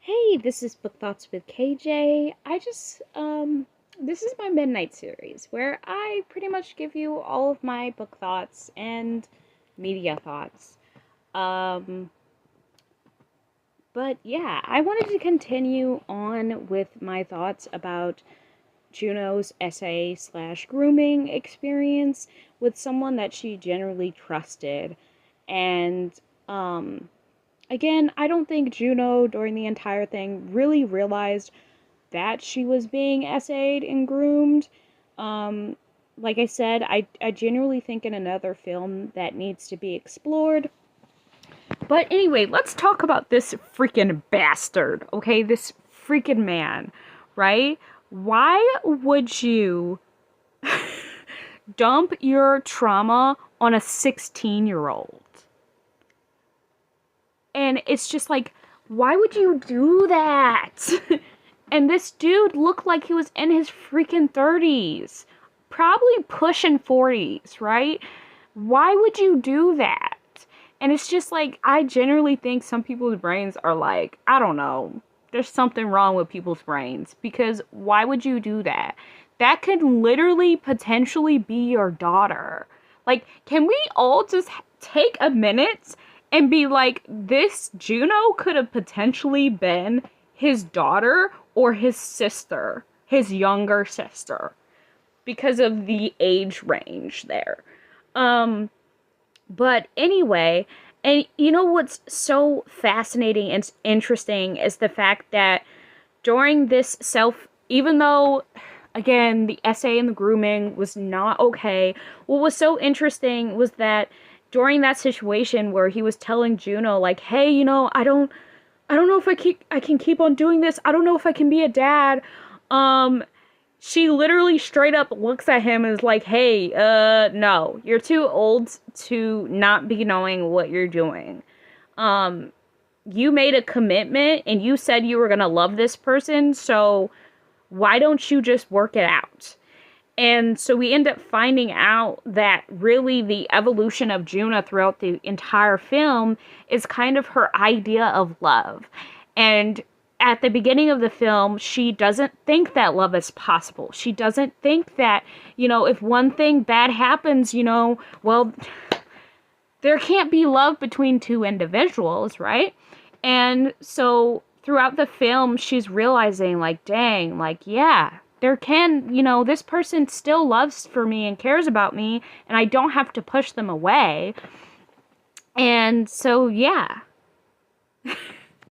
Hey, this is Book Thoughts with KJ. This is my midnight series where I pretty much give you all of my book thoughts and media thoughts. Um, but yeah, I wanted to continue on with my thoughts about Juno's essay slash grooming experience with someone that she generally trusted. And, um, Again, I don't think Juno during the entire thing really realized that she was being essayed and groomed. Um, like I said, I genuinely think in another film that needs to be explored. But anyway, let's talk about this freaking bastard, okay? This freaking man, right? Why would you dump your trauma on a 16-year-old? And it's just like, why would you do that? And this dude looked like he was in his freaking 30s. Probably pushing 40s, right? Why would you do that? And it's just like, I generally think some people's brains are like, I don't know. There's something wrong with people's brains. Because why would you do that? That could literally potentially be your daughter. Like, can we all just take a minute and be like, this Juno could have potentially been his daughter or his sister, his younger sister, because of the age range there. But anyway, and you know what's so fascinating and interesting is the fact that during this even though, again, the essay and the grooming was not okay, what was so interesting was that during that situation where he was telling Juno, like, hey, I don't know if I can keep on doing this. I don't know if I can be a dad. She literally straight up looks at him and is like, hey, no, you're too old to not be knowing what you're doing. You made a commitment and you said you were going to love this person, so why don't you just work it out? And so we end up finding out that really the evolution of Juna throughout the entire film is kind of her idea of love. And at the beginning of the film, she doesn't think that love is possible. She doesn't think that, if one thing bad happens, well, there can't be love between two individuals, right? And so throughout the film, she's realizing, like, dang, like, yeah, this person still loves for me and cares about me, and I don't have to push them away. And so, yeah.